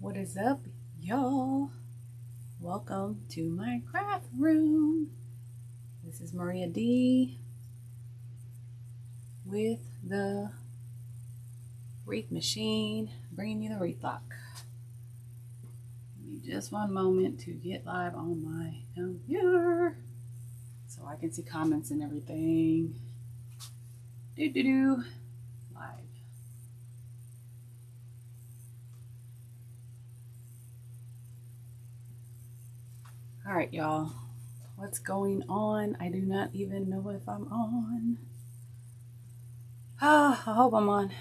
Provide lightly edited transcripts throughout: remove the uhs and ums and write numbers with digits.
What is up, y'all? Welcome to my craft room. This is Maria D with the Wreath Meshine, bringing you the wreath lock. Give me just one moment to get live on my computer so I can see comments and everything. Live. All right, y'all. What's going on? I do not even know if I'm on. I hope I'm on.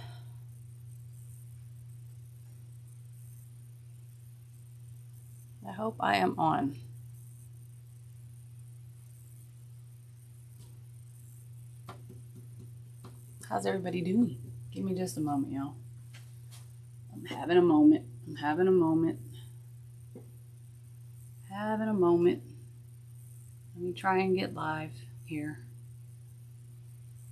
I hope I am on. How's everybody doing? Give me just a moment, y'all. I'm having a moment. Having a moment. Let me try and get live here.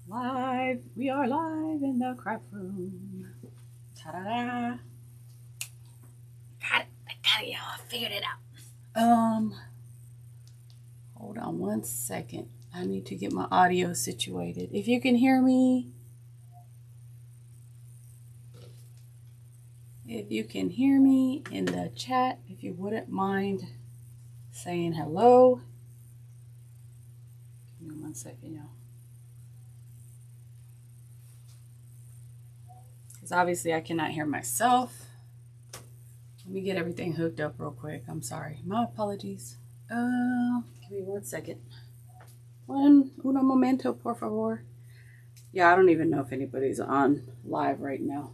Live. We are live in the craft room. Ta-da-da. Got it, y'all. I figured it out. Hold on one second. I need to get my audio situated. If you can hear me, in the chat, if you wouldn't mind saying hello. Give me 1 second, y'all. Because obviously I cannot hear myself. Let me get everything hooked up real quick. I'm sorry. My apologies. Give me 1 second. Un momento, por favor. Yeah, I don't even know if anybody's on live right now.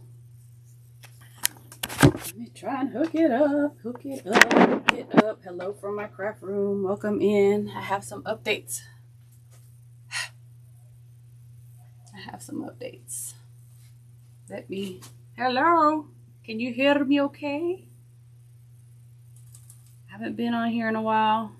Let me try and hook it up. Hello from my craft room. Welcome in. I have some updates. Hello. Can you hear me okay? I haven't been on here in a while.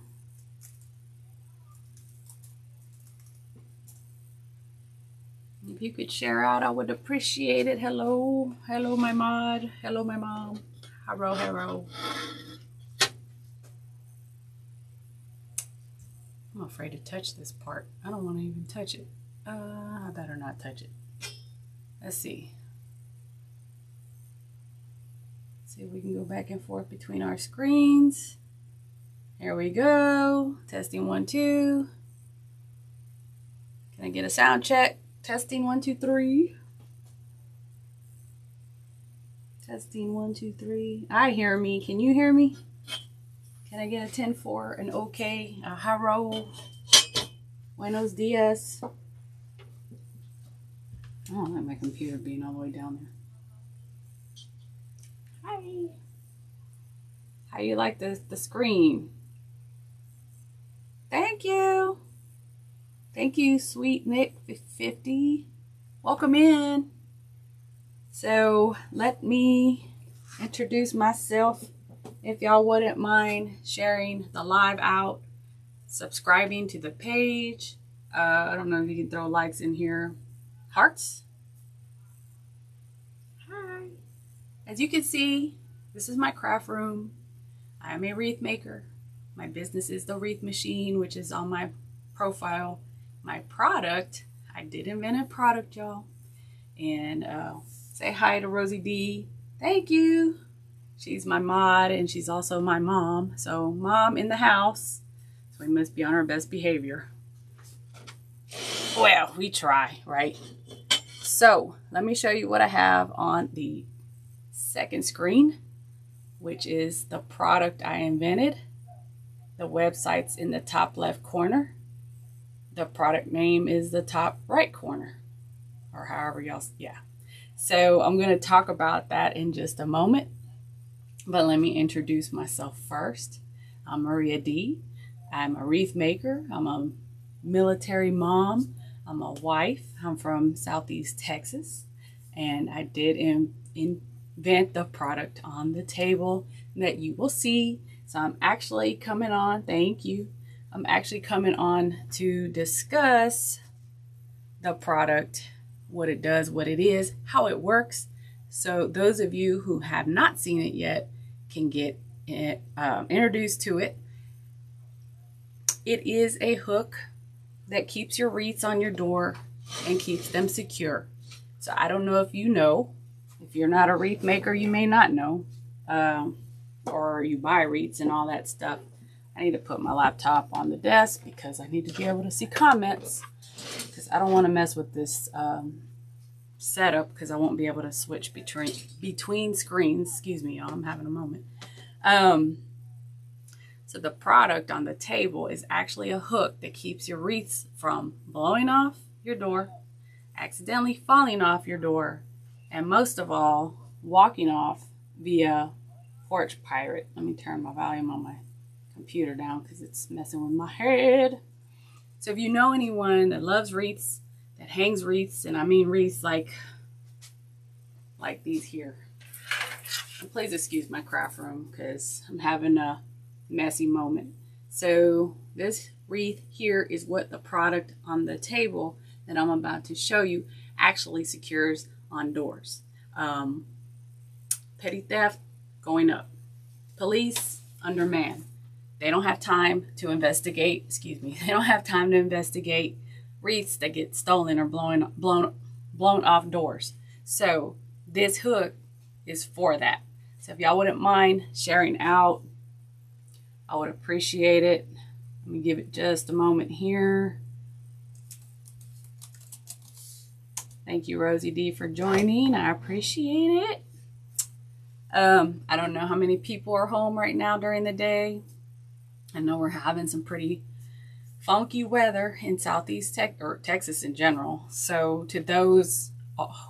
If you could share out, I would appreciate it. Hello, my mod. Hello, my mom. Hello. I'm afraid to touch this part. I don't want to even touch it. I better not touch it. Let's see. See if we can go back and forth between our screens. Here we go. Testing 1, 2. Can I get a sound check? Testing 1, 2, 3. Testing 1, 2, 3. I hear me. Can you hear me? Can I get a 10-4, an okay, a hello, buenos dias? I don't like my computer being all the way down there. Hi. How you like the screen? Thank you. Thank you, Sweet Nick 50. Welcome in. So let me introduce myself. If y'all wouldn't mind sharing the live out, subscribing to the page. I don't know if you can throw likes in here. Hearts. Hi. As you can see, this is my craft room. I am a wreath maker. My business is the Wreath Meshine, which is on my profile. My product, I did invent a product, y'all. And say hi to Rosie D. Thank you. She's my mod and she's also my mom. So mom in the house. So we must be on our best behavior. Well, we try, right? So let me show you what I have on the second screen, which is the product I invented. The website's in the top left corner. The product name is the top right corner, or however y'all, yeah. So I'm going to talk about that in just a moment. But let me introduce myself first. I'm Maria D. I'm a wreath maker. I'm a military mom. I'm a wife. I'm from Southeast Texas. And I did invent the product on the table that you will see. So I'm actually coming on. Thank you. I'm actually coming on to discuss the product, what it does, what it is, how it works. So those of you who have not seen it yet can get introduced to it. It is a hook that keeps your wreaths on your door and keeps them secure. So I don't know if you know. If you're not a wreath maker, you may not know. Or you buy wreaths and all that stuff. I need to put my laptop on the desk because I need to be able to see comments. Because I don't want to mess with this setup because I won't be able to switch between screens. Excuse me, y'all. I'm having a moment. So the product on the table is actually a hook that keeps your wreaths from blowing off your door, accidentally falling off your door, and most of all, walking off via porch pirate. Let me turn my volume on my computer down because it's messing with my head. So if you know anyone that loves wreaths, that hangs wreaths, and I mean wreaths like these here. And please excuse my craft room because I'm having a messy moment. So this wreath here is what the product on the table that I'm about to show you actually secures on doors. Petty theft going up. Police undermanned. They don't have time to investigate. Excuse me. They don't have time to investigate wreaths that get stolen or blown off doors. So this hook is for that. So if y'all wouldn't mind sharing out, I would appreciate it. Let me give it just a moment here. Thank you, Rosie D, for joining. I appreciate it. I don't know how many people are home right now during the day. I know we're having some pretty funky weather in Southeast Texas in general. So to those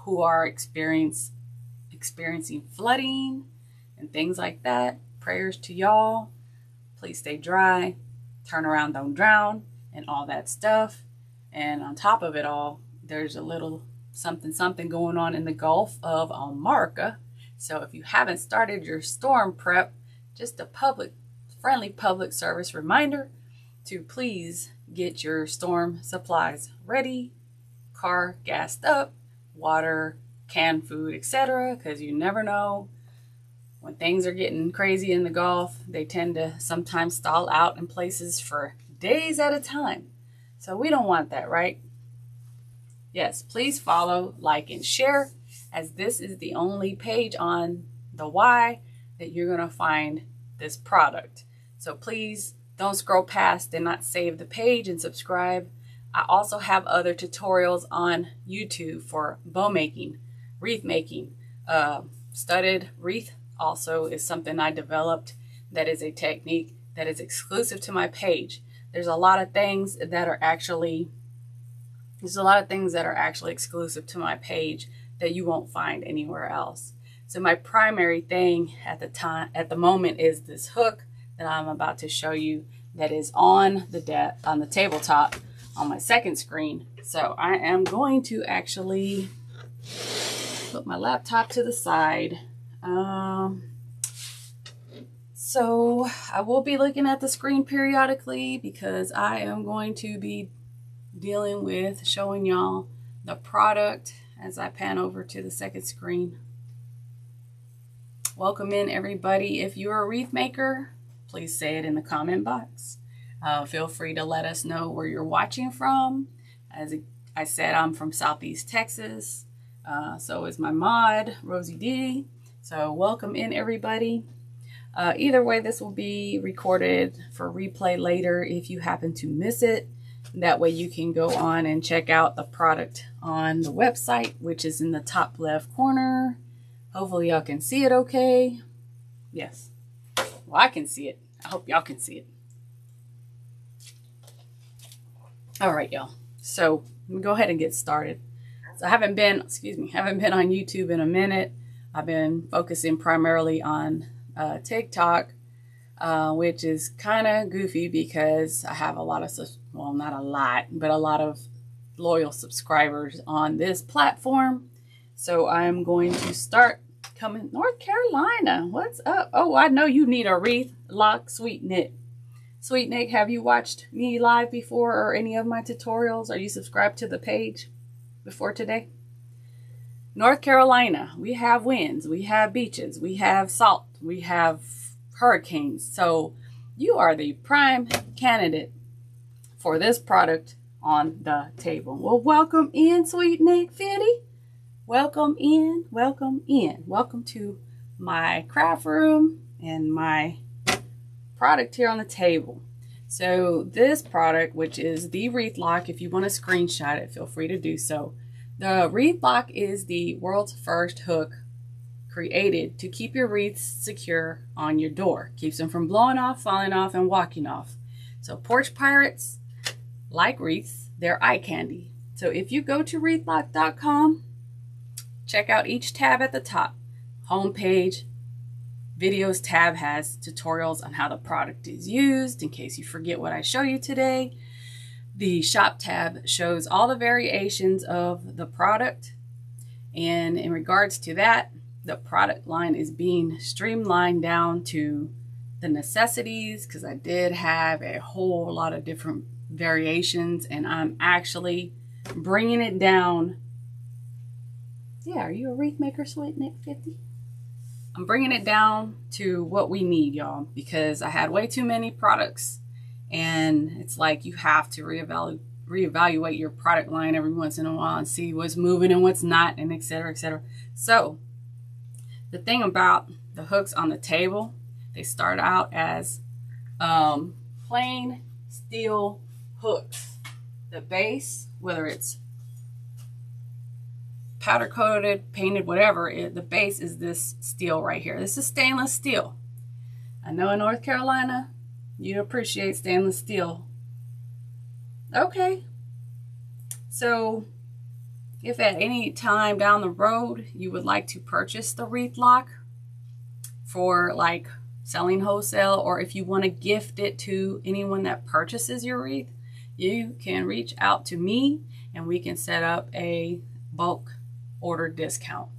who are experiencing flooding and things like that, prayers to y'all. Please stay dry, turn around, don't drown, and all that stuff. And on top of it all, there's a little something going on in the Gulf of America. So if you haven't started your storm prep, just a friendly public service reminder to please get your storm supplies ready, car gassed up, water, canned food, etc. Because you never know. When things are getting crazy in the Gulf, they tend to sometimes stall out in places for days at a time. So we don't want that, right? Yes, please follow, like, and share, as this is the only page on the why that you're going to find this product. So please don't scroll past and not save the page and subscribe. I also have other tutorials on YouTube for bow making, wreath making. Studded wreath also is something I developed that is a technique that is exclusive to my page. There's a lot of things that are actually exclusive to my page that you won't find anywhere else. So my primary thing at the moment is this hook that I'm about to show you that is on the tabletop on my second screen. So I am going to actually put my laptop to the side. So I will be looking at the screen periodically because I am going to be dealing with showing y'all the product as I pan over to the second screen. Welcome in, everybody. If you're a wreath maker, please say it in the comment box. Feel free to let us know where you're watching from. As I said, I'm from Southeast Texas. So is my mod, Rosie D. So welcome in, everybody. Either way, this will be recorded for replay later if you happen to miss it. That way you can go on and check out the product on the website, which is in the top left corner. Hopefully y'all can see it okay. Yes. Well, I can see it. I hope y'all can see it. All right, y'all. So let me go ahead and get started. So I haven't been on YouTube in a minute. I've been focusing primarily on TikTok, which is kind of goofy because I have a lot of, well, not a lot, but a lot of loyal subscribers on this platform. So I'm going to start coming. North Carolina, what's up? Oh, I know you need a wreath lock, Sweet Nick. Sweet Nick, have you watched me live before or any of my tutorials? Are you subscribed to the page before today? North Carolina, we have winds, we have beaches, we have salt, we have hurricanes. So you are the prime candidate for this product on the table. Well, welcome in, sweet Nick Fitty. Welcome in, welcome in. Welcome to my craft room and my product here on the table. So this product, which is the Wreath Lock, if you want to screenshot it, feel free to do so. The Wreath Lock is the world's first hook created to keep your wreaths secure on your door. Keeps them from blowing off, falling off, and walking off. So porch pirates like wreaths, they're eye candy. So if you go to wreathlock.com, check out each tab at the top. Homepage, videos tab has tutorials on how the product is used in case you forget what I show you today. The shop tab shows all the variations of the product. And in regards to that, the product line is being streamlined down to the necessities, because I did have a whole lot of different variations, and I'm actually bringing it down. Yeah, are you a wreath maker, sweet Nick 50? I'm bringing it down to what we need, y'all, because I had way too many products, and it's like you have to reevaluate your product line every once in a while and see what's moving and what's not, and etc., etc. So the thing about the hooks on the table, they start out as plain steel hooks. The base, whether it's powder coated, painted, whatever, the base is this steel right here. This is stainless steel. I know in North Carolina, you appreciate stainless steel. Okay. So if at any time down the road you would like to purchase the Wreath Lock for like selling wholesale, or if you want to gift it to anyone that purchases your wreath, you can reach out to me and we can set up a bulk order discount.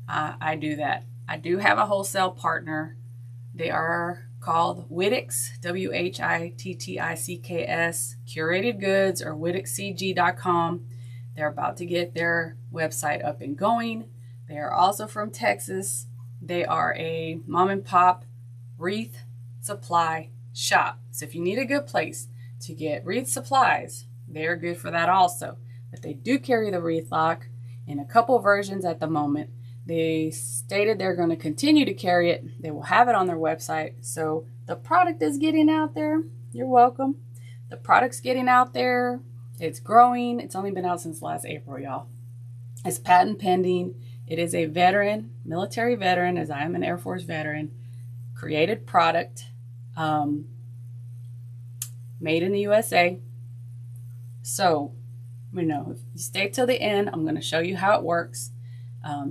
I do that. I do have a wholesale partner. They are called Wittix, WHITTICKS, Curated Goods, or WittixCG.com. They're about to get their website up and going. They are also from Texas. They are a mom and pop wreath supply shop. So if you need a good place to get wreath supplies, they are good for that also. But they do carry the Wreath Lock in a couple versions at the moment. They stated they're going to continue to carry it. They will have it on their website. So the product is getting out there. You're welcome. The product's getting out there. It's growing. It's only been out since last April, y'all. It's patent pending. It is a veteran, military veteran, as I am an Air Force veteran, created product, made in the USA. So, you know, if you stay till the end, I'm going to show you how it works,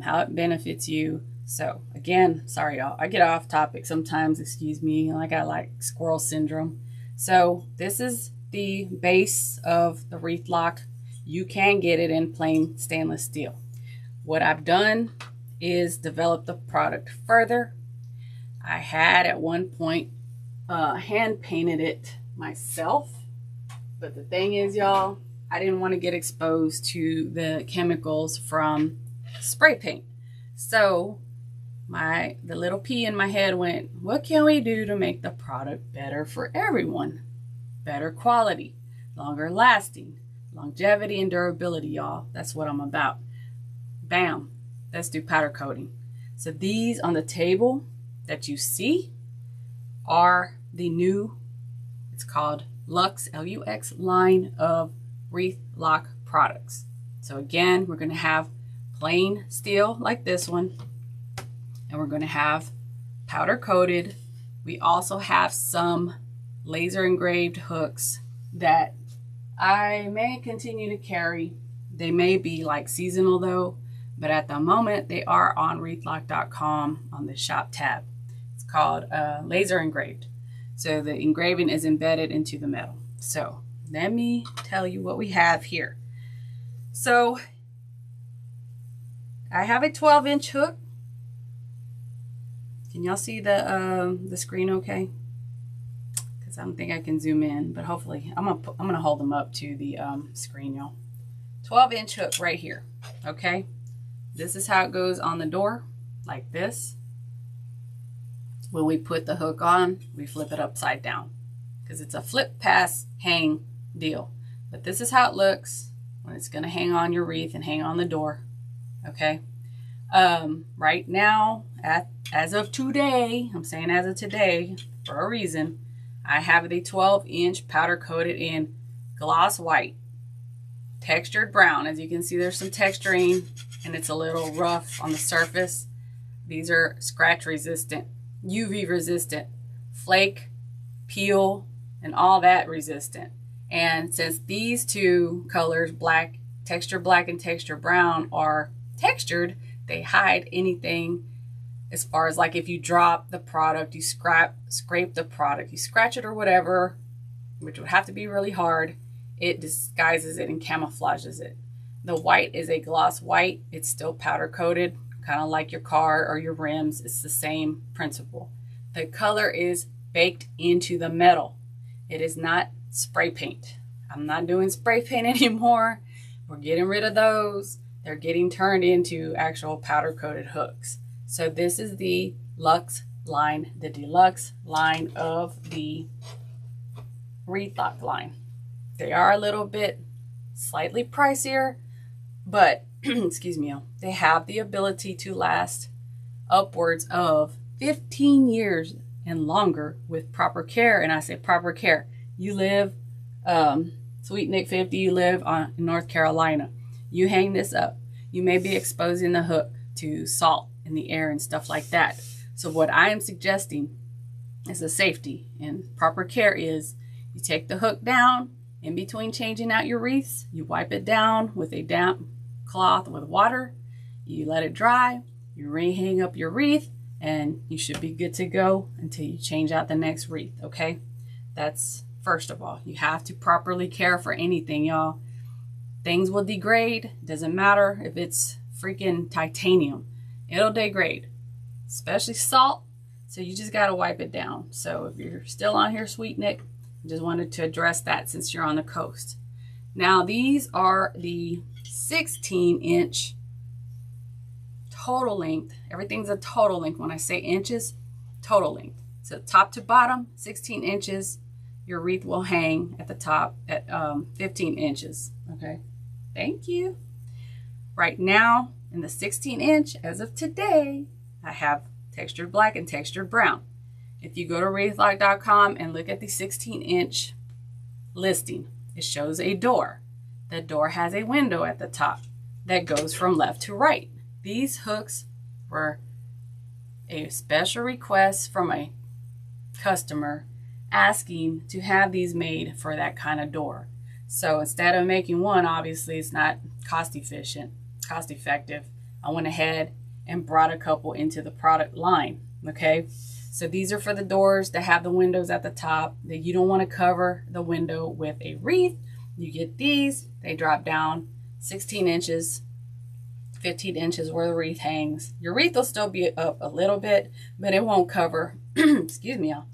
how it benefits you. So again, sorry y'all, I get off topic sometimes, excuse me. I got like squirrel syndrome. So this is the base of the Wreath Lock. You can get it in plain stainless steel. What I've done is develop the product further. I had at one point hand painted it myself, but the thing is, y'all, I didn't want to get exposed to the chemicals from spray paint. So the little pea in my head went, what can we do to make the product better for everyone? Better quality, longer lasting, longevity and durability, y'all. That's what I'm about. Bam, let's do powder coating. So these on the table that you see are the new, it's called Lux, L-U-X line of Wreath Lock products. So again, we're going to have plain steel like this one, and we're going to have powder coated. We also have some laser engraved hooks that I may continue to carry. They may be like seasonal though, but at the moment they are on wreathlock.com on the shop tab. It's called laser engraved. So the engraving is embedded into the metal. So let me tell you what we have here. So I have a 12-inch hook. Can y'all see the screen okay? Because I don't think I can zoom in, but hopefully I'm gonna hold them up to the screen, y'all. 12-inch hook right here. Okay. this is how it goes on the door, like this. When we put the hook on, we flip it upside down because it's a flip pass hang deal. But this is how it looks when it's going to hang on your wreath and hang on the door. Okay. Right now, as of today, I'm saying as of today for a reason, I have the 12-inch powder coated in gloss white, textured brown. As you can see, there's some texturing and it's a little rough on the surface. These are scratch resistant, UV resistant, flake, peel, and all that resistant. And since these two colors, texture black and texture brown, are textured, they hide anything as far as like if you drop the product, you scrape the product, you scratch it or whatever, which would have to be really hard, it disguises it and camouflages it. The white is a gloss white. It's still powder coated, kind of like your car or your rims. It's the same principle. The color is baked into the metal. It is not spray paint. I'm not doing spray paint anymore. We're getting rid of those. They're getting turned into actual powder coated hooks. So this is the Luxe line, the deluxe line of the Wreath Lock line. They are a little bit slightly pricier, but excuse me, they have the ability to last upwards of 15 years and longer with proper care. And I say proper care. You live, Sweet Nick 50, you live in North Carolina. You hang this up. You may be exposing the hook to salt in the air and stuff like that. So what I am suggesting is a safety and proper care is you take the hook down in between changing out your wreaths. You wipe it down with a damp cloth with water. You let it dry. You re-hang up your wreath and you should be good to go until you change out the next wreath. Okay, that's first of all. You have to properly care for anything, y'all. Things will degrade. Doesn't matter if it's freaking titanium. It'll degrade, especially salt. So you just got to wipe it down. So if you're still on here, Sweet Nick, I just wanted to address that since you're on the coast. Now, these are the 16-inch total length. Everything's a total length. When I say inches, total length. So top to bottom, 16 inches. Your wreath will hang at the top at 15 inches. Okay, thank you. Right now, in the 16-inch, as of today, I have textured black and textured brown. If you go to wreathlock.com and look at the 16-inch listing, it shows a door. The door has a window at the top that goes from left to right. These hooks were a special request from a customer asking to have these made for that kind of door. So instead of making one, obviously it's not cost effective, I went ahead and brought a couple into the product line. Okay, so these are for the doors that have the windows at the top that you don't want to cover the window with a wreath. You get these, they drop down 16 inches, 15 inches where the wreath hangs. Your wreath will still be up a little bit, but it won't cover, excuse me, y'all.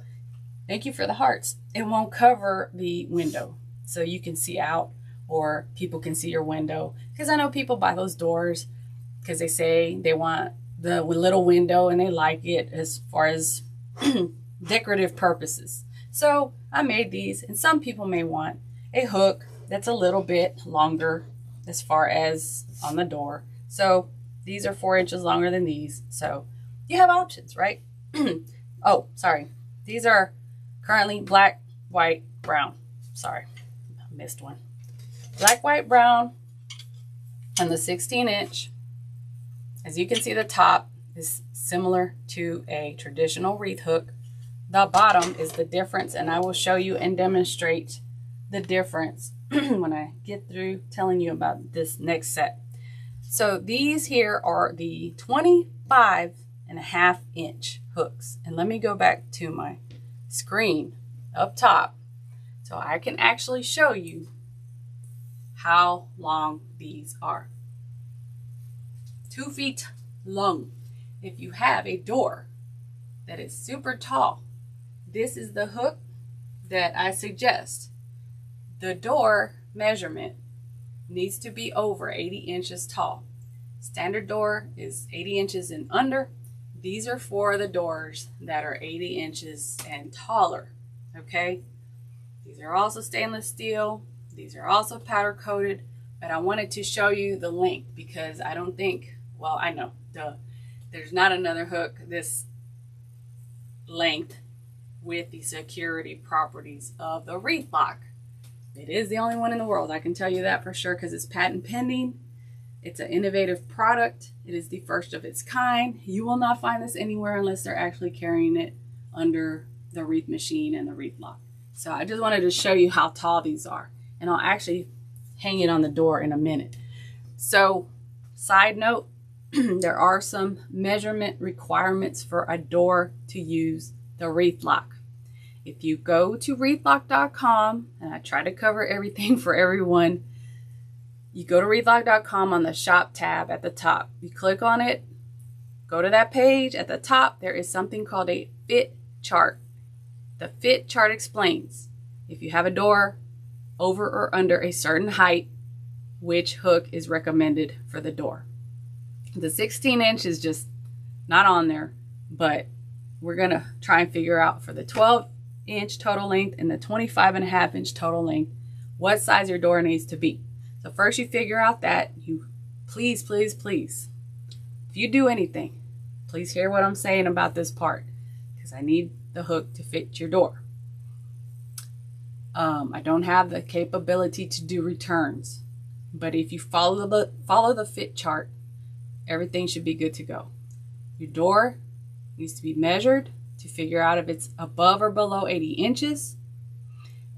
Thank you for the hearts. It won't cover the window so you can see out or people can see your window. Because I know people buy those doors because they say they want the little window and they like it as far as decorative purposes. So I made these, and some people may want a hook that's a little bit longer as far as on the door. So these are 4 inches longer than these. So you have options, right? Oh, sorry. These are currently black, white, brown. Sorry, I missed one. Black, white, brown, and the 16-inch. As you can see, the top is similar to a traditional wreath hook. The bottom is the difference, and I will show you and demonstrate the difference when I get through telling you about this next set. So these here are the 25.5-inch hooks. And let me go back to my screen up top so I can actually show you how long these are. 2 feet long. If you have a door that is super tall, this is the hook that I suggest. The door measurement needs to be over 80 inches tall. Standard door is 80 inches and under. These are for the doors that are 80 inches and taller, okay? These are also stainless steel. These are also powder coated, but I wanted to show you the length because I don't think, well, I know, there's not another hook this length with the security properties of the Wreath lock. It is the only one in the world, I can tell you that for sure, because it's patent pending. It's an innovative product. It is the first of its kind. You will not find this anywhere unless they're actually carrying it under the Wreath Meshine and the Wreath lock. So I just wanted to show you how tall these are, and I'll actually hang it on the door in a minute. So side note, there are some measurement requirements for a door to use the Wreath lock. If you go to wreathlock.com, and I try to cover everything for everyone, you go to wreathlock.com on the shop tab at the top. You click on it, go to that page. At the top, there is something called a fit chart. The fit chart explains if you have a door over or under a certain height, which hook is recommended for the door. The 16-inch is just not on there, but we're going to try and figure out for the 12-inch total length and the 25.5-inch total length what size your door needs to be. So first you figure out that. You please, if you do anything, please hear what I'm saying about this part, because I need the hook to fit your door. I don't have the capability to do returns, but if you follow the fit chart, everything should be good to go. Your door needs to be measured to figure out if it's above or below 80 inches,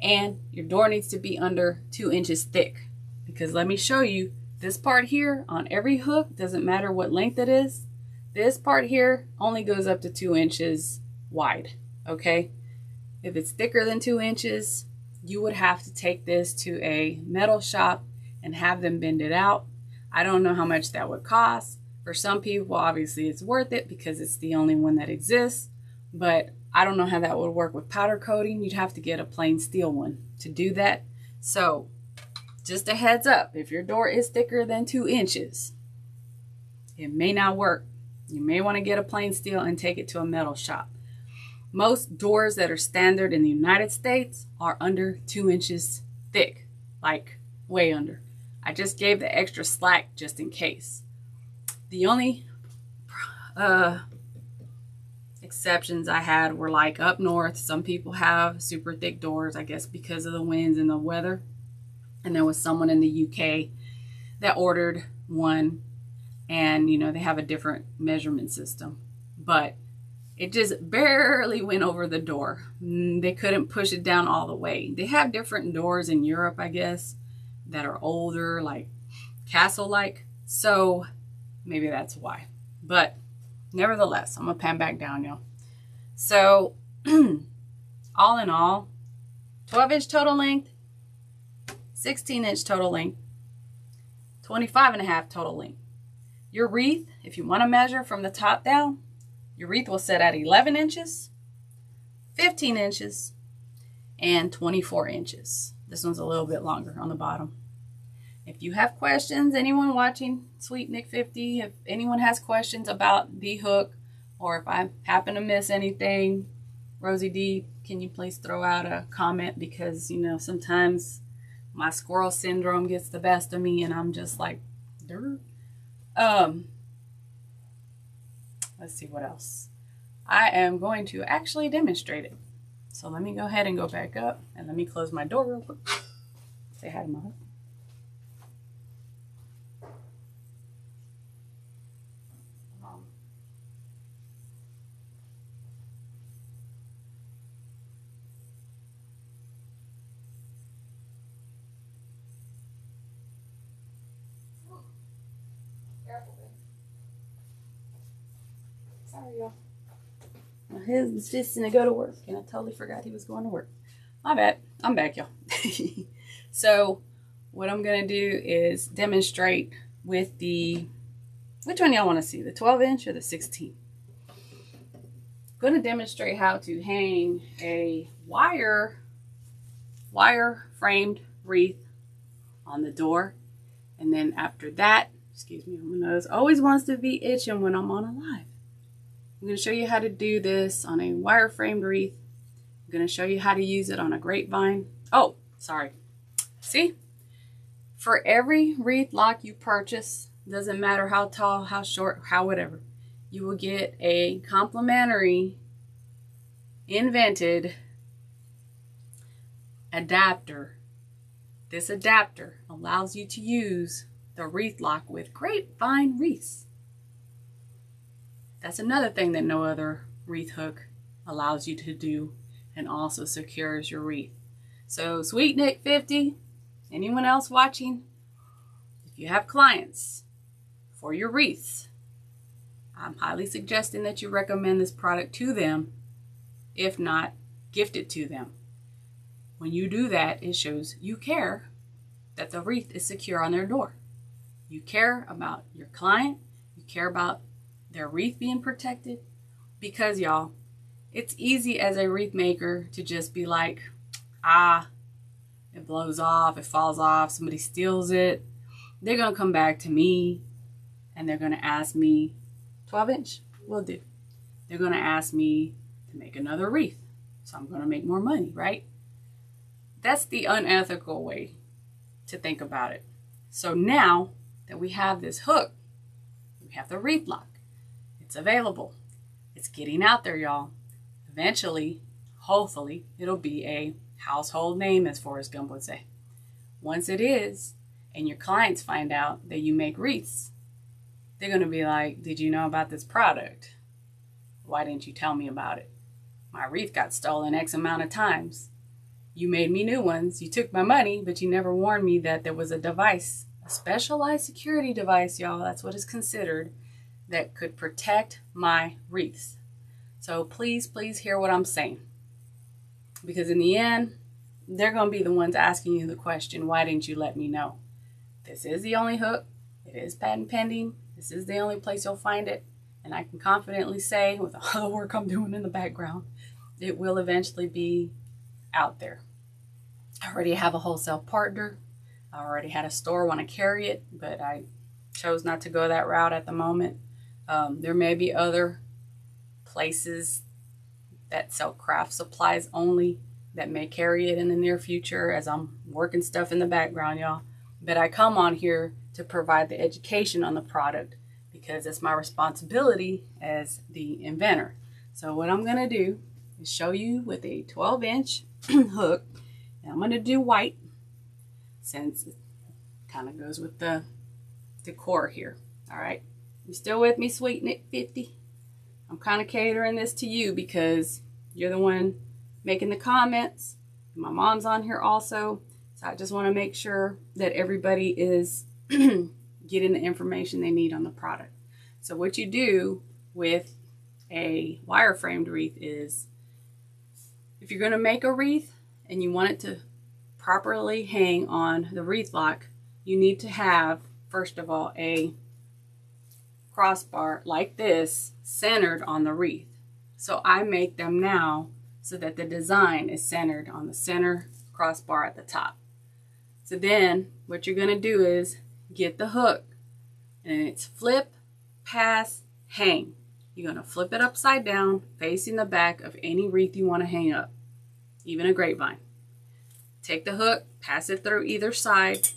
and your door needs to be under 2 inches thick. Because let me show you, this part here on every hook, doesn't matter what length it is, this part here only goes up to 2 inches wide, okay? If it's thicker than 2 inches, you would have to take this to a metal shop and have them bend it out. I don't know how much that would cost. For some people, obviously it's worth it because it's the only one that exists, but I don't know how that would work with powder coating. You'd have to get a plain steel one to do that. So just a heads up, if your door is thicker than 2 inches, it may not work. You may want to get a plain steel and take it to a metal shop. Most doors that are standard in the United States are under 2 inches thick, like way under. I just gave the extra slack just in case. The only exceptions I had were like up north. Some people have super thick doors, I guess because of the winds and the weather. And there was someone in the UK that ordered one, and you know, they have a different measurement system, but it just barely went over the door. They couldn't push it down all the way. They have different doors in Europe, I guess, that are older, like castle-like. So maybe that's why. But nevertheless, I'm gonna pan back down, y'all. So all in all, 12-inch total length, 16-inch total length, 25.5 total length. Your wreath, if you want to measure from the top down, your wreath will set at 11 inches, 15 inches, and 24 inches. This one's a little bit longer on the bottom. If you have questions, anyone watching Sweet Nick 50, if anyone has questions about the hook, or if I happen to miss anything, Rosie D, can you please throw out a comment? Because, you know, sometimes my squirrel syndrome gets the best of me and I'm just like, Durr. Let's see what else. I am going to actually demonstrate it. So let me go ahead and go back up and let me close my door real quick. Say hi to my husband. Sorry, y'all. My husband's fixing to go to work, and I totally forgot he was going to work. My bad. I'm back, y'all. So, what I'm going to do is demonstrate with the... Which one y'all want to see? The 12-inch or the 16? I'm going to demonstrate how to hang a wire-framed wreath on the door. And then after that, excuse me, my nose always wants to be itching when I'm on a live. I'm going to show you how to do this on a wire framed wreath. I'm going to show you how to use it on a grapevine. Oh, sorry. See? For every wreath lock you purchase, doesn't matter how tall, how short, how whatever, you will get a complimentary invented adapter. This adapter allows you to use the wreath lock with grapevine wreaths. That's another thing that no other wreath hook allows you to do, and also secures your wreath. So Sweet Nick 50, anyone else watching, if you have clients for your wreaths, I'm highly suggesting that you recommend this product to them. If not, gift it to them. When you do that, it shows you care that the wreath is secure on their door. You care about your client. You care about their wreath being protected. Because, y'all, it's easy as a wreath maker to just be like, it blows off, it falls off, somebody steals it. They're going to come back to me and they're going to ask me, 12-inch, will do. They're going to ask me to make another wreath. So I'm going to make more money, right? That's the unethical way to think about it. So now that we have this hook, we have the wreath lock. It's available. It's getting out there, y'all. Eventually, hopefully, it'll be a household name, as Forrest Gump would say. Once it is, and your clients find out that you make wreaths, they're going to be like, did you know about this product? Why didn't you tell me about it? My wreath got stolen X amount of times. You made me new ones. You took my money, but you never warned me that there was a device, a specialized security device, y'all. That's what is considered, that could protect my wreaths. So please, please hear what I'm saying. Because in the end, they're going to be the ones asking you the question, why didn't you let me know? This is the only hook. It is patent pending. This is the only place you'll find it. And I can confidently say, with all the work I'm doing in the background, it will eventually be out there. I already have a wholesale partner. I already had a store want to carry it, but I chose not to go that route at the moment. There may be other places that sell craft supplies only that may carry it in the near future as I'm working stuff in the background, y'all. But I come on here to provide the education on the product because it's my responsibility as the inventor. So what I'm going to do is show you with a 12-inch hook. And I'm going to do white since it kind of goes with the decor here. All right. You still with me, Sweet Nick 50? I'm kind of catering this to you because you're the one making the comments. My mom's on here also. So I just want to make sure that everybody is getting the information they need on the product. So what you do with a wire framed wreath is, if you're going to make a wreath and you want it to properly hang on the wreath lock, you need to have, first of all, a crossbar like this centered on the wreath. So I make them now so that the design is centered on the center crossbar at the top. So then what you're going to do is get the hook, and it's flip, pass, hang. You're going to flip it upside down, facing the back of any wreath you want to hang up, even a grapevine. Take the hook, pass it through either side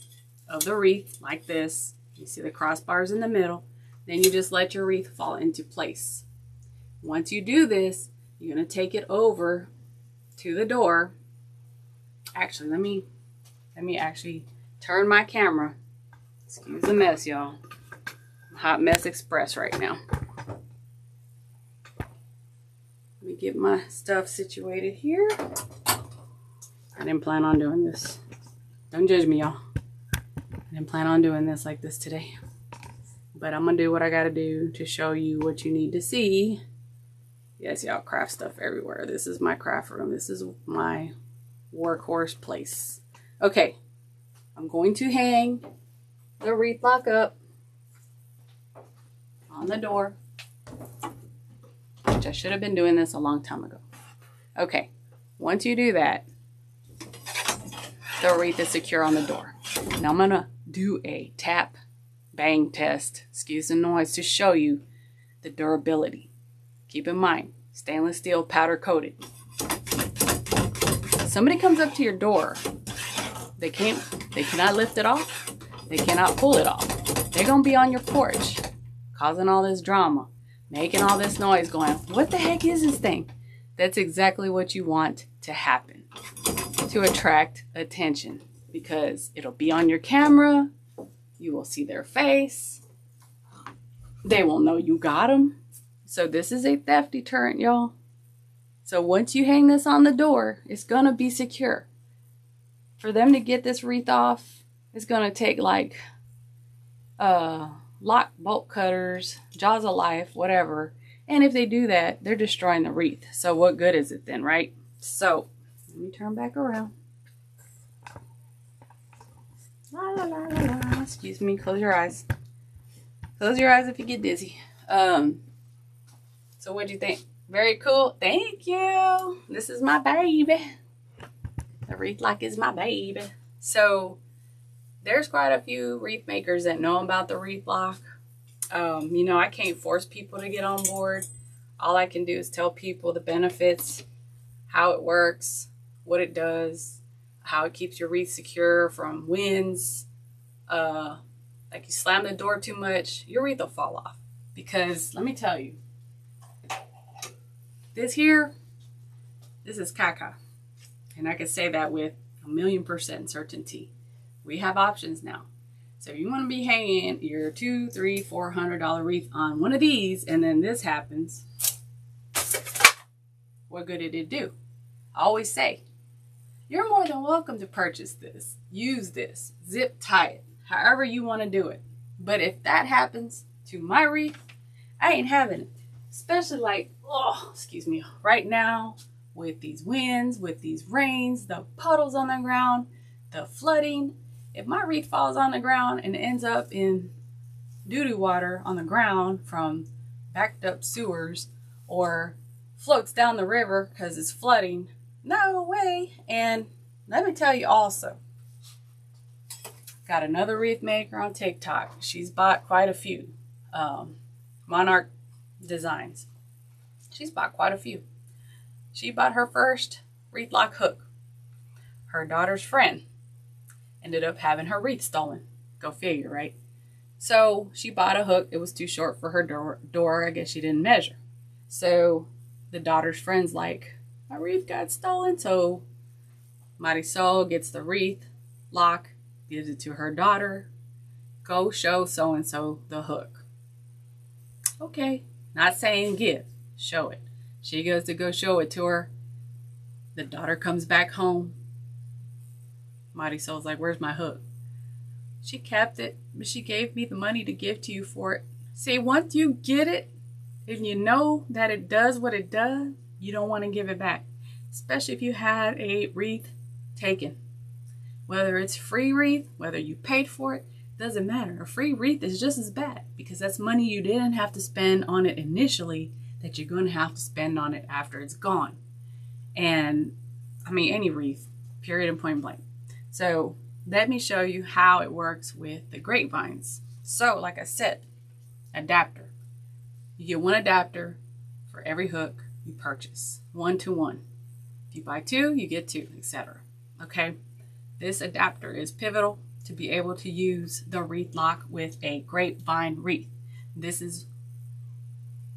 of the wreath like this. You see the crossbars in the middle. Then you just let your wreath fall into place. Once you do this, you're going to take it over to the door. Actually, let me actually turn my camera. Excuse the mess, y'all. Hot Mess Express right now. Let me get my stuff situated here. I didn't plan on doing this. Don't judge me, y'all. I didn't plan on doing this like this today. But I'm going to do what I got to do to show you what you need to see. Yes, y'all, craft stuff everywhere. This is my craft room. This is my workhorse place. Okay. I'm going to hang the wreath lock up on the door. Which I should have been doing this a long time ago. Okay. Once you do that, the wreath is secure on the door. Now I'm going to do a tap bang test, excuse the noise, to show you the durability. Keep in mind, stainless steel powder coated. Somebody comes up to your door, they cannot lift it off, they cannot pull it off. They're gonna be on your porch, causing all this drama, making all this noise, going, what the heck is this thing? That's exactly what you want to happen, to attract attention, because it'll be on your camera, you will see their face, they will know you got them. So this is a theft deterrent, y'all. So once you hang this on the door, it's gonna be secure. For them to get this wreath off, it's gonna take like lock bolt cutters, jaws of life, whatever. And if they do that, they're destroying the wreath. So what good is it then, right? So let me turn back around. La, la, la, la, la. Excuse me, close your eyes. Close your eyes if you get dizzy. So what'd you think? Very cool. Thank you. This is my baby. The wreath lock is my baby. So there's quite a few wreath makers that know about the wreath lock. You know, I can't force people to get on board. All I can do is tell people the benefits, how it works, what it does, how it keeps your wreath secure from winds. Like you slam the door too much, your wreath will fall off. Because let me tell you, this is caca. And I can say that with 1,000,000% certainty. We have options now. So if you want to be hanging your $200, $300, $400 wreath on one of these, and then this happens, what good did it do? I always say, you're more than welcome to purchase this, use this, zip tie it, however you want to do it. But if that happens to my wreath, I ain't having it. Especially like, oh, excuse me, right now with these winds, with these rains, the puddles on the ground, the flooding. If my wreath falls on the ground and ends up in doo-doo water on the ground from backed up sewers, or floats down the river because it's flooding, no way. And let me tell you also, got another wreath maker on TikTok. She's bought quite a few. Monarch Designs. She's bought quite a few. She bought her first wreath lock hook. Her daughter's friend ended up having her wreath stolen. Go figure, right? So she bought a hook. It was too short for her door. I guess she didn't measure. So the daughter's friend's like, my wreath got stolen. So Marisol gets the wreath lock, gives it to her daughter. Go show so-and-so the hook. Okay. Not saying give. Show it. She goes to go show it to her. The daughter comes back home. Marisol's like, where's my hook? She kept it, but she gave me the money to give to you for it. See, once you get it, and you know that it does what it does, you don't want to give it back. Especially if you had a wreath taken. Whether it's free wreath, whether you paid for it, doesn't matter. A free wreath is just as bad, because that's money you didn't have to spend on it initially that you're going to have to spend on it after it's gone. And I mean, any wreath, period and point blank. So let me show you how it works with the grapevines. So like I said, adapter. You get one adapter for every hook you purchase, 1-to-1. If you buy 2, you get 2, etc. Okay, this adapter is pivotal to be able to use the wreath lock with a grapevine wreath. This is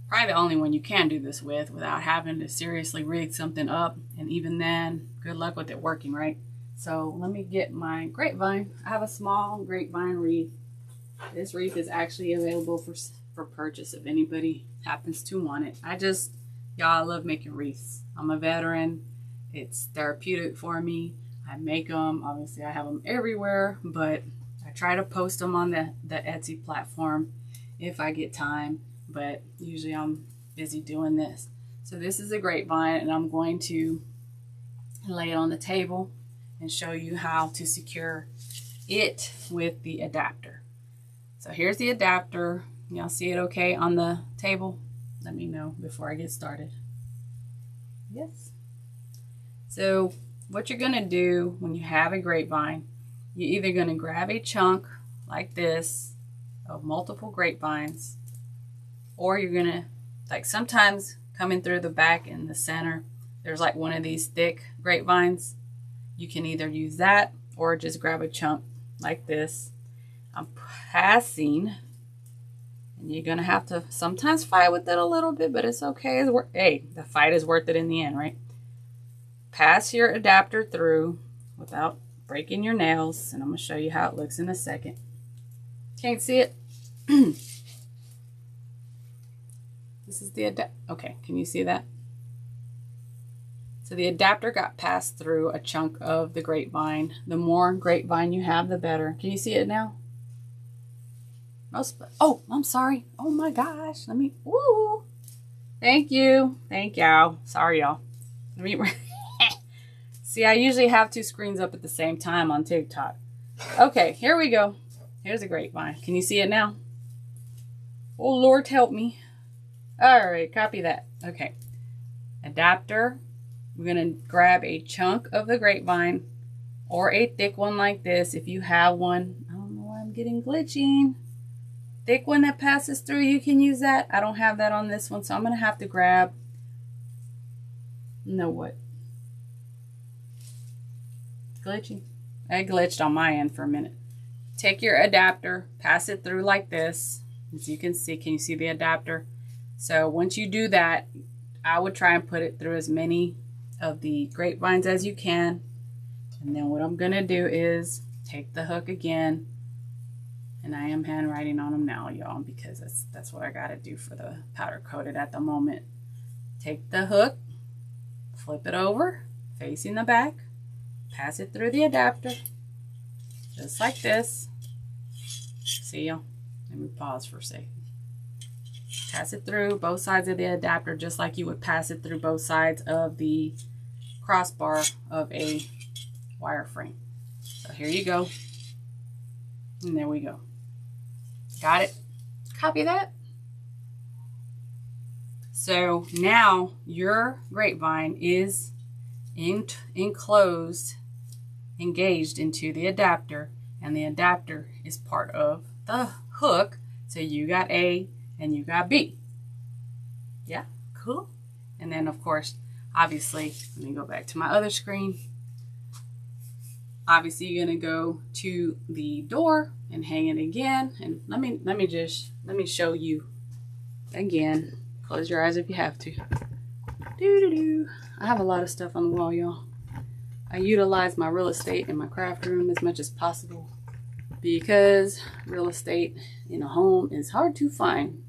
probably the only one you can do this with without having to seriously rig something up. And even then, good luck with it working, right? So let me get my grapevine. I have a small grapevine wreath. This wreath is actually available for purchase if anybody happens to want it. Y'all, I love making wreaths. I'm a veteran. It's therapeutic for me. I make them. Obviously, I have them everywhere, but I try to post them on the Etsy platform if I get time, but usually I'm busy doing this. So this is a grapevine, and I'm going to lay it on the table and show you how to secure it with the adapter. So here's the adapter. Y'all see it okay on the table? Let me know before I get started. Yes. So what you're going to do when you have a grapevine, you're either going to grab a chunk like this, of multiple grapevines, or you're gonna, like sometimes coming through the back in the center, there's like one of these thick grapevines. You can either use that or just grab a chunk like this. I'm passing, and you're gonna have to sometimes fight with it a little bit, but it's okay. Hey, the fight is worth it in the end, right? Pass your adapter through without breaking your nails, and I'm gonna show you how it looks in a second. Can't see it? This is the adapter. Okay, can you see that? So the adapter got passed through a chunk of the grapevine. The more grapevine you have, the better. Can you see it now? Oh, I'm sorry. Oh my gosh. Let me, woo. Thank you. Thank y'all. Sorry, y'all. Let me, see, I usually have two screens up at the same time on TikTok. Okay, here we go. Here's a grapevine. Can you see it now? Oh, Lord, help me. All right, copy that. Okay. Adapter. We're going to grab a chunk of the grapevine or a thick one like this. If you have one, I don't know why I'm getting glitching. Thick one that passes through, you can use that. I don't have that on this one, so I'm going to have to grab, what? Glitching? I glitched on my end for a minute. Take your adapter, pass it through like this. As you can see, can you see the adapter? So once you do that, I would try and put it through as many of the grapevines as you can. And then what I'm going to do is take the hook again. And I am handwriting on them now, y'all, because that's what I got to do for the powder coated at the moment. Take the hook, flip it over, facing the back, pass it through the adapter, just like this. See y'all? Let me pause for a second. Pass it through both sides of the adapter, just like you would pass it through both sides of the crossbar of a wireframe. So here you go. And there we go. Got it? Copy that. So now your grapevine is enclosed, engaged into the adapter, and the adapter is part of the hook. So you got A and you got B. Yeah, cool. And then of course, obviously, let me go back to my other screen. Obviously, you're gonna go to the door and hang it again. And let me show you again. Close your eyes if you have to. I have a lot of stuff on the wall, y'all. I utilize my real estate in my craft room as much as possible because real estate in a home is hard to find.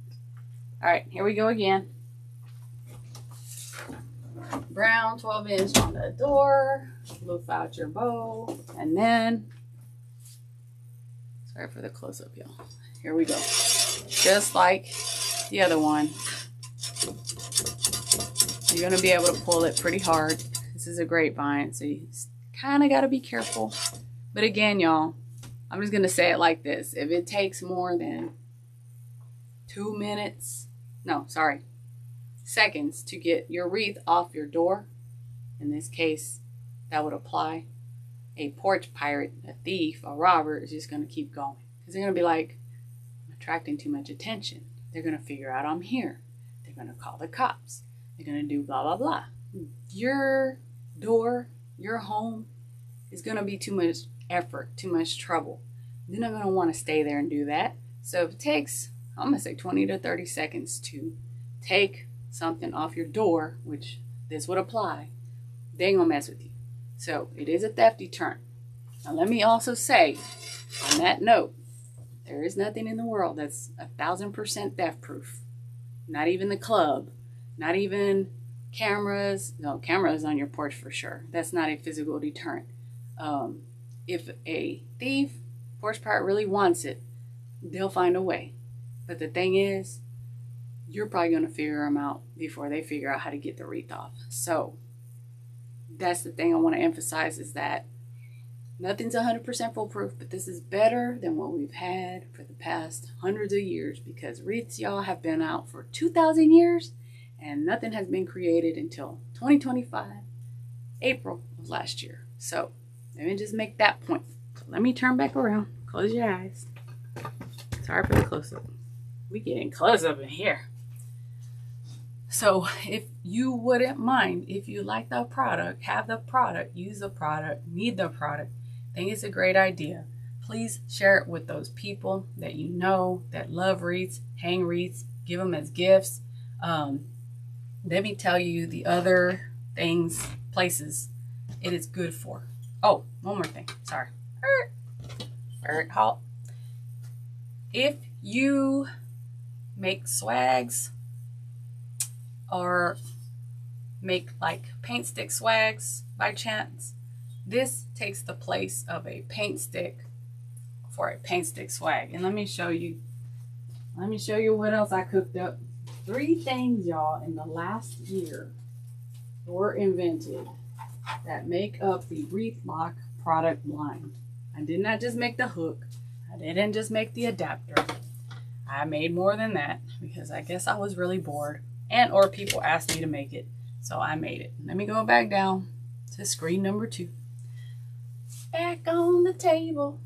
All right, here we go again. Brown 12-inch on the door. Loop out your bow, and then, sorry for the close-up, y'all. Here we go. Just like the other one. You're going to be able to pull it pretty hard. This is a grapevine, so you kind of got to be careful. But again, y'all, I'm just going to say it like this. If it takes more than 2 minutes, no, sorry, seconds to get your wreath off your door, in this case, that would apply. A porch pirate, a thief, a robber is just going to keep going. Because they're going to be like, I'm attracting too much attention. They're going to figure out I'm here. They're going to call the cops. They're going to do blah, blah, blah. Your door, your home is going to be too much effort, too much trouble. They're not going to want to stay there and do that. So if it takes, I'm going to say 20 to 30 seconds to take something off your door, which this would apply, they ain't going to mess with you. So it is a theft deterrent. Now let me also say, on that note, there is nothing in the world that's 1000% theft proof. Not even the club, not even cameras. No, cameras on your porch for sure. That's not a physical deterrent. If a thief, porch pirate really wants it, they'll find a way. But the thing is, you're probably going to figure them out before they figure out how to get the wreath off. So that's the thing I want to emphasize, is that nothing's 100% foolproof, but this is better than what we've had for the past hundreds of years, because wreaths, y'all, have been out for 2,000 years and nothing has been created until 2025, April of last year. So let me just make that point. So let me turn back around. Close your eyes. Sorry for the close-up. We getting close-up in here. So if you wouldn't mind, if you like the product, have the product, use the product, need the product, think it's a great idea, please share it with those people that you know that love wreaths, hang wreaths, give them as gifts. Let me tell you the other things, places it is good for. Oh, one more thing. Sorry. Halt. If you make swags or make like paint stick swags by chance, this takes the place of a paint stick for a paint stick swag. And let me show you what else I cooked up. 3 things, y'all, in the last year were invented that make up the Wreath Lock product line. I did not just make the hook. I didn't just make the adapter. I made more than that because I guess I was really bored or people asked me to make it. So I made it. Let me go back down to screen number 2. Back on the table.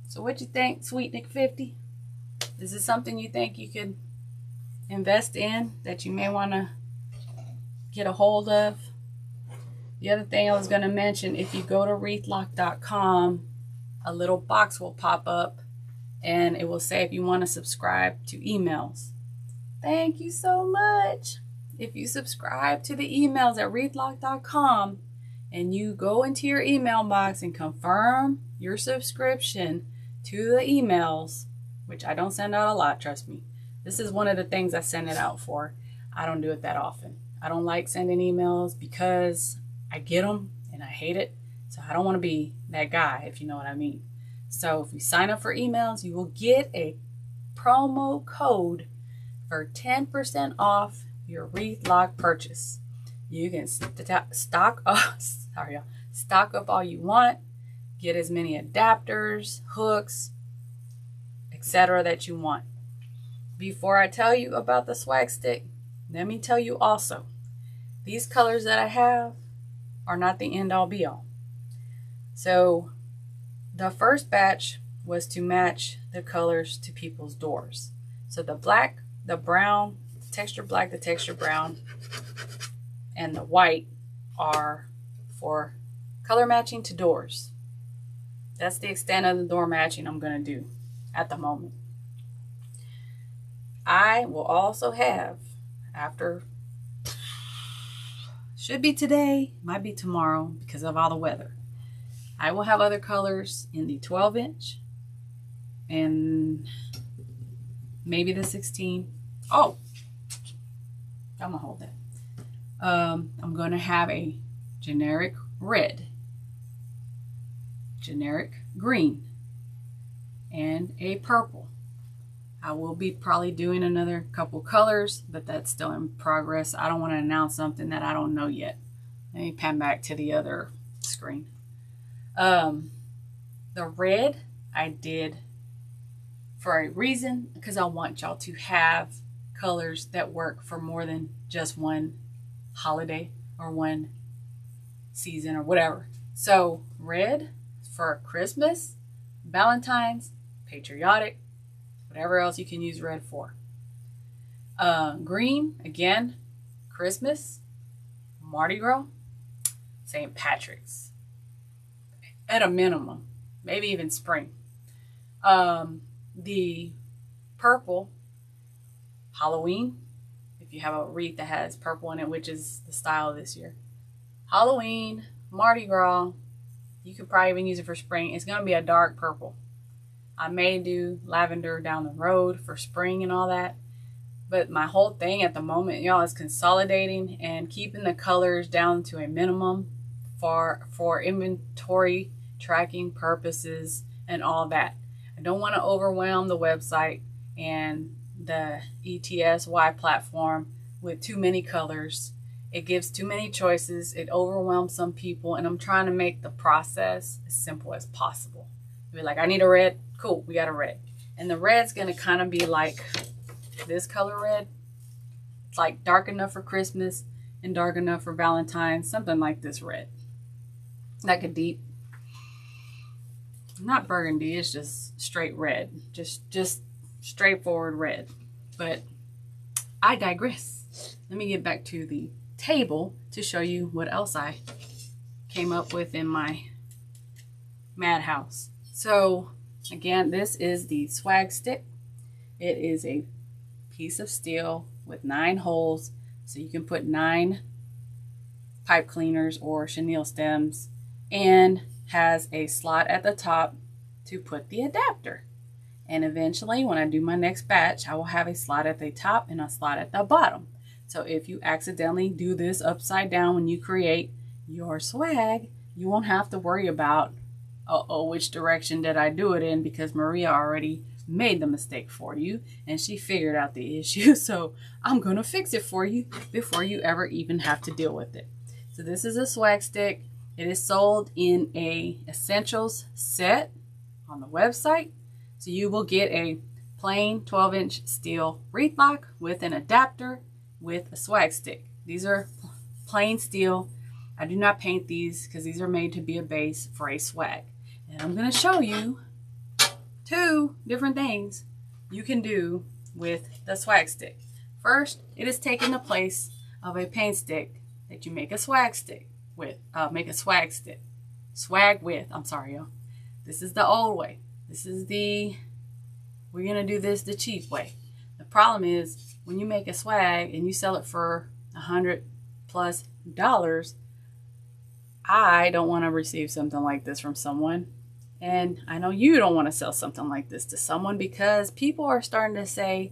So what you think, Sweet Nick 50? Is this something you think you could invest in, that you may want to get a hold of? The other thing I was going to mention, if you go to wreathlock.com, a little box will pop up and it will say if you want to subscribe to emails. Thank you so much. If you subscribe to the emails at wreathlock.com and you go into your email box and confirm your subscription to the emails, which I don't send out a lot, trust me. This is one of the things I send it out for. I don't do it that often. I don't like sending emails because I get them and I hate it. So I don't want to be that guy, if you know what I mean. So if you sign up for emails, you will get a promo code for 10% off your Wreath Lock purchase. You can stock up all you want, get as many adapters, hooks, etc. that you want. Before I tell you about the swag stick, let me tell you also, these colors that I have are not the end all be all. So the first batch was to match the colors to people's doors. So the black, the brown, the texture black, the texture brown, and the white are for color matching to doors. That's the extent of the door matching I'm going to do at the moment. I will also have, after, should be today, might be tomorrow because of all the weather, I will have other colors in the 12-inch and maybe the 16. Oh, I'm gonna hold that. I'm gonna have a generic red, generic green, and a purple. I will be probably doing another couple colors, but that's still in progress. I don't want to announce something that I don't know yet. Let me pan back to the other screen. The red I did for a reason, because I want y'all to have colors that work for more than just one holiday or one season or whatever. So red for Christmas, Valentine's, patriotic, whatever else you can use red for. Green, again, Christmas, Mardi Gras, St. Patrick's. At a minimum, maybe even spring. The purple, Halloween, if you have a wreath that has purple in it, which is the style this year. Halloween, Mardi Gras, you could probably even use it for spring. It's going to be a dark purple. I may do lavender down the road for spring and all that. But my whole thing at the moment, y'all, is consolidating and keeping the colors down to a minimum for inventory tracking purposes and all that. I don't want to overwhelm the website and the ETSY platform with too many colors. It gives too many choices. It overwhelms some people, and I'm trying to make the process as simple as possible. Be like, I need a red. Cool, we got a red. And the red's going to kind of be like this color red. It's like dark enough for Christmas and dark enough for Valentine's. Something like this red. Like a deep, not burgundy, it's just straight red. Just straightforward red. But I digress. Let me get back to the table to show you what else I came up with in my madhouse. So again, this is the swag stick. It is a piece of steel with 9 holes, so you can put 9 pipe cleaners or chenille stems, and has a slot at the top to put the adapter. And eventually, when I do my next batch, I will have a slot at the top and a slot at the bottom. So if you accidentally do this upside down when you create your swag, you won't have to worry about, uh-oh, which direction did I do it in, because Maria already made the mistake for you and she figured out the issue. So I'm going to fix it for you before you ever even have to deal with it. So this is a swag stick. It is sold in a essentials set on the website. So you will get a plain 12-inch steel wreath lock with an adapter with a swag stick. These are plain steel. I do not paint these because these are made to be a base for a swag. And I'm going to show you 2 different things you can do with the swag stick. First, it is taking the place of a paint stick that you make a swag stick with. Swag with. I'm sorry, y'all. This is the old way. This is we're going to do this the cheap way. The problem is when you make a swag and you sell it for $100+, I don't want to receive something like this from someone. And I know you don't want to sell something like this to someone, because people are starting to say,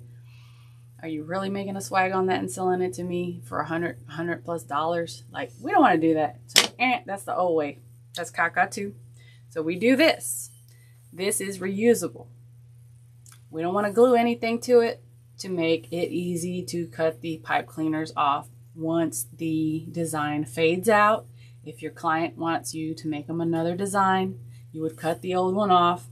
are you really making a swag on that and selling it to me for $100+? Like, we don't want to do that. So, that's the old way. That's caca too. So we do this. This is reusable. We don't want to glue anything to it to make it easy to cut the pipe cleaners off once the design fades out. If your client wants you to make them another design, you would cut the old one off,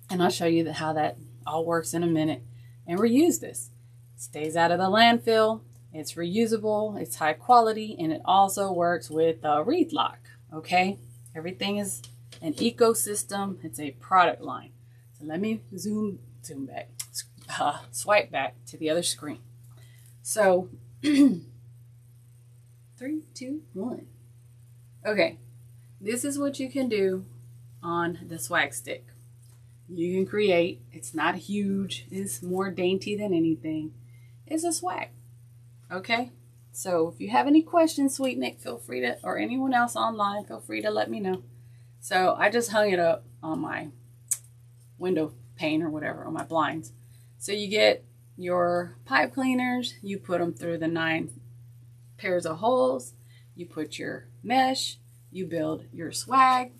and I'll show you how that all works in a minute, and reuse this. It stays out of the landfill, it's reusable, it's high quality, and it also works with the wreath lock, okay? Everything is an ecosystem, it's a product line. So let me zoom back, swipe back to the other screen. So 3, 2, 1. Okay, this is what you can do on the swag stick. You can create, it's not huge, it's more dainty than anything. It's a swag. Okay, so if you have any questions, Sweet Nick, feel free to, or anyone else online, feel free to let me know. So I just hung it up on my window pane or whatever, on my blinds. So you get your pipe cleaners, you put them through the 9 pairs of holes, you put your mesh, you build your swag,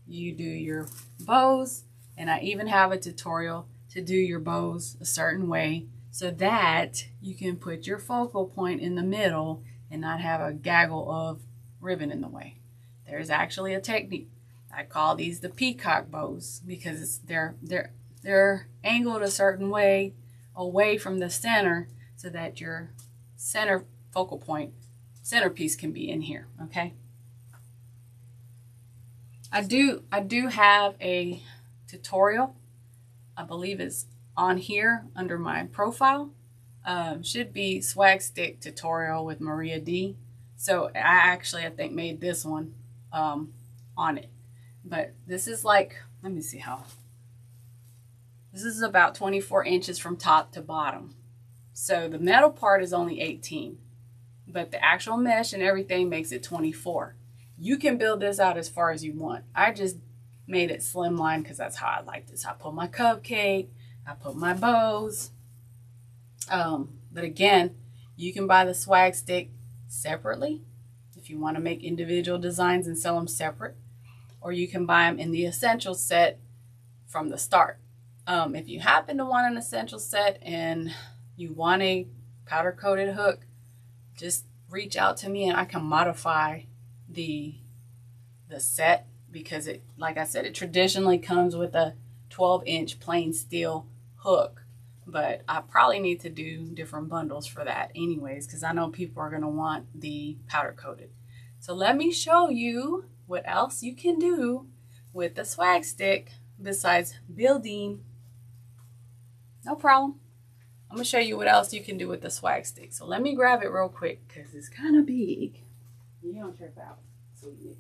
you do your bows, and I even have a tutorial to do your bows a certain way so that you can put your focal point in the middle and not have a gaggle of ribbon in the way. There's actually a technique. I call these the peacock bows because they're angled a certain way away from the center so that your center focal point, centerpiece can be in here, okay? I do have a tutorial, I believe it's on here under my profile. Should be swag stick tutorial with Maria D. So I think made this one on it. But this is like, let me see how. This is about 24 inches from top to bottom. So the metal part is only 18, but the actual mesh and everything makes it 24. You can build this out as far as you want. I just made it slimline because that's how I like this. I put my cupcake, I put my bows. But again, you can buy the swag stick separately if you want to make individual designs and sell them separate. Or you can buy them in the essential set from the start. If you happen to want an essential set and you want a powder coated hook, just reach out to me and I can modify the set, because it, like I said, it traditionally comes with a 12-inch plain steel hook, but I probably need to do different bundles for that anyways, because I know people are going to want the powder coated. So let me show you what else you can do with the swag stick besides building No problem. I'm going to show you what else you can do with the swag stick. So let me grab it real quick because it's kind of big. You don't trip out. Sweet.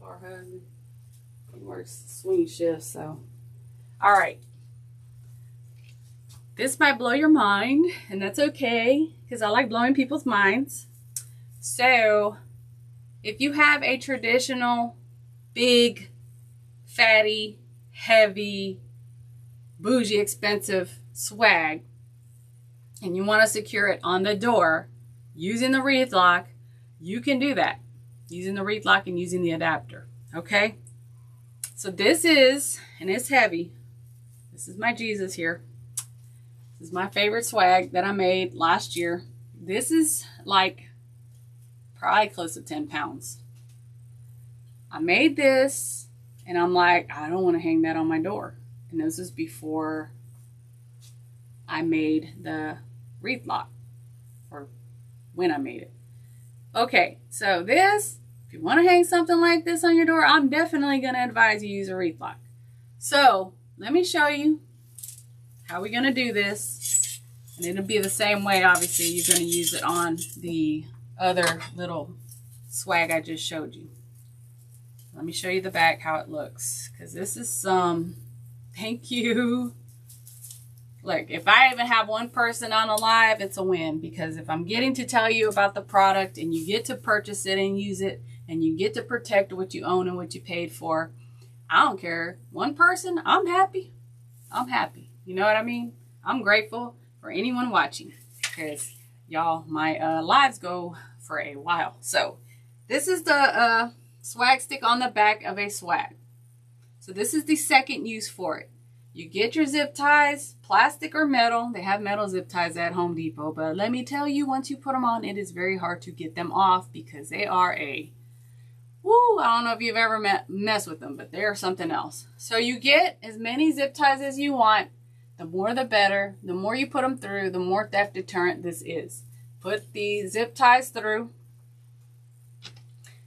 Our husband, he works swing shifts, so. All right. This might blow your mind, and that's okay because I like blowing people's minds. So if you have a traditional, big, fatty, heavy, bougie, expensive swag, and you want to secure it on the door using the wreath lock, you can do that using the wreath lock and using the adapter. Okay? So this is, and it's heavy. This is my Jesus here. This is my favorite swag that I made last year. This is like probably close to 10 pounds. I made this and I'm like, I don't want to hang that on my door. And this is before I made the wreath lock, or when I made it. Okay, so this, if you want to hang something like this on your door, I'm definitely going to advise you use a wreath lock. So let me show you how we're going to do this. And it'll be the same way, obviously. You're going to use it on the other little swag I just showed you. Let me show you the back, how it looks. Because this is some, thank you. Look, if I even have one person on a live, it's a win. Because if I'm getting to tell you about the product and you get to purchase it and use it, and you get to protect what you own and what you paid for, I don't care. One person, I'm happy. I'm happy. You know what I mean? I'm grateful for anyone watching. Because, y'all, my lives go for a while. So, this is the swag stick on the back of a swag. So, this is the second use for it. You get your zip ties, plastic or metal. They have metal zip ties at Home Depot. But let me tell you, once you put them on, it is very hard to get them off because they are a, woo, I don't know if you've ever messed with them, but they are something else. So you get as many zip ties as you want. The more the better. The more you put them through, the more theft deterrent this is. Put the zip ties through.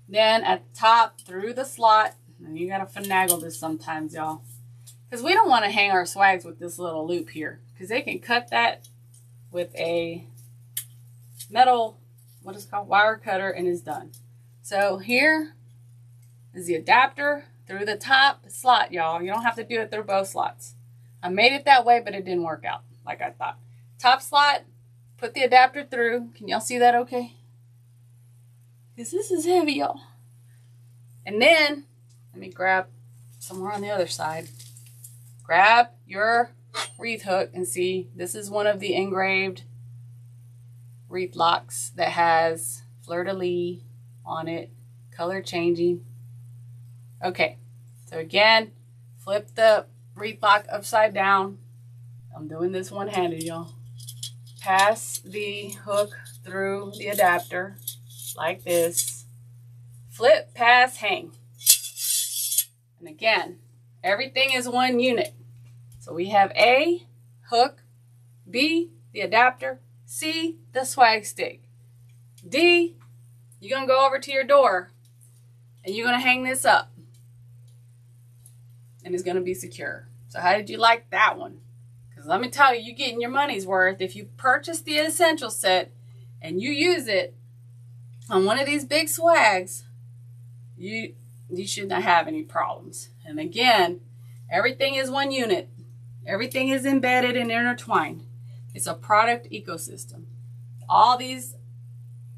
Then at the top, through the slot. And you got to finagle this sometimes, y'all. Because we don't want to hang our swags with this little loop here. Because they can cut that with a metal, what is it called, wire cutter, and it's done. So here is the adapter through the top slot, y'all. You don't have to do it through both slots. I made it that way, but it didn't work out like I thought. Top slot, put the adapter through. Can y'all see that okay? Because this is heavy, y'all. And then, let me grab somewhere on the other side. Grab your wreath hook and see, this is one of the engraved wreath locks that has fleur-de-lis on it, color changing. Okay, so again, flip the wreath lock upside down. I'm doing this one-handed, y'all. Pass the hook through the adapter like this. Flip, pass, hang. And again, everything is one unit. So we have A, hook, B, the adapter, C, the swag stick. D, you're going to go over to your door and you're going to hang this up. And it's going to be secure. So how did you like that one? Because let me tell you, you're getting your money's worth. If you purchase the essential set and you use it on one of these big swags, you should not have any problems. And again, everything is one unit. Everything is embedded and intertwined. It's a product ecosystem. All these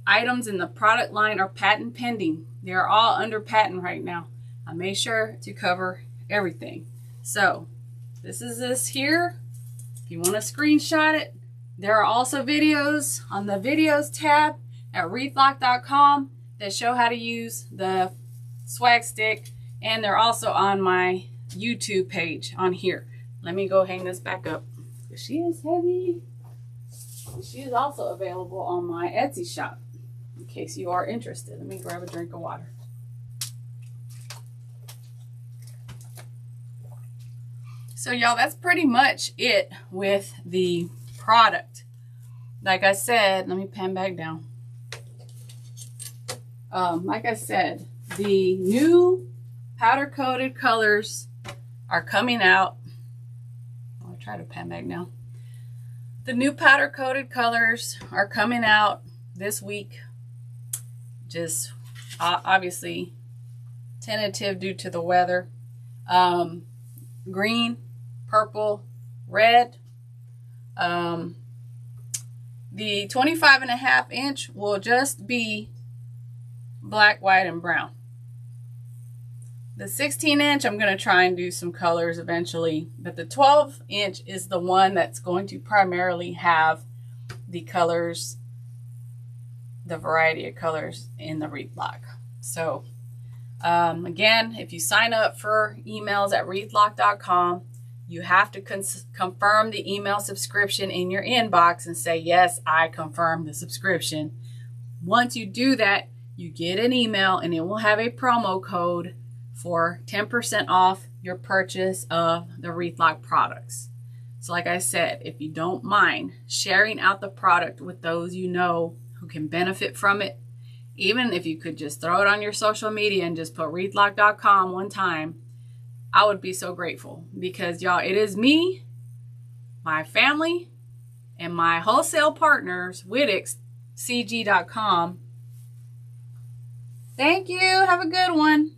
items in the product line are patent pending. They are all under patent right now. I made sure to cover everything. So this is this here. If you want to screenshot it, there are also videos on the videos tab at wreathlock.com that show how to use the swag stick, and they're also on my YouTube page on here. Let me go hang this back up. She is heavy. She is also available on my Etsy shop in case you are interested. Let me grab a drink of water. So y'all, that's pretty much it with the product. Like I said, let me pan back down. Like I said, the new powder coated colors are coming out. I'll try to pan back now. The new powder coated colors are coming out this week. Just obviously tentative due to the weather. Green, purple, red. The 25.5 inch will just be black, white, and brown. The 16 inch, I'm going to try and do some colors eventually, but the 12 inch is the one that's going to primarily have the colors, the variety of colors in the wreath lock. So again, if you sign up for emails at wreathlock.com, you have to confirm the email subscription in your inbox and say, yes, I confirm the subscription. Once you do that, you get an email and it will have a promo code for 10% off your purchase of the Wreath Lock products. So like I said, if you don't mind sharing out the product with those you know who can benefit from it, even if you could just throw it on your social media and just put wreathlock.com one time, I would be so grateful, because y'all, it is me, my family, and my wholesale partners, WittixCG.com. Thank you. Have a good one.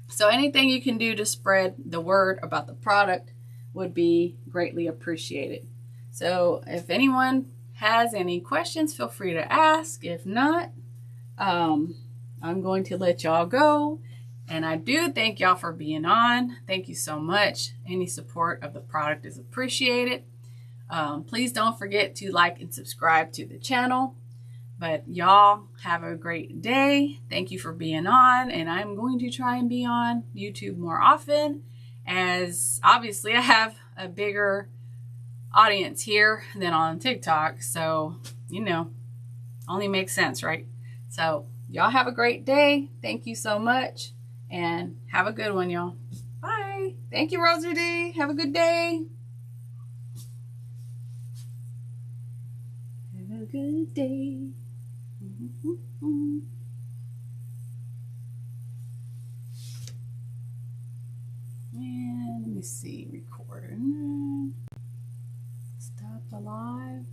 So anything you can do to spread the word about the product would be greatly appreciated. So if anyone has any questions, feel free to ask. If not, I'm going to let y'all go. And I do thank y'all for being on. Thank you so much. Any support of the product is appreciated. Please don't forget to like and subscribe to the channel. But y'all have a great day. Thank you for being on. And I'm going to try and be on YouTube more often, as obviously I have a bigger audience here than on TikTok. So, you know, only makes sense, right? So y'all have a great day. Thank you so much. And have a good one, y'all. Bye. Thank you, Rosie D. Have a good day. Have a good day. And let me see, recording. Stop the live.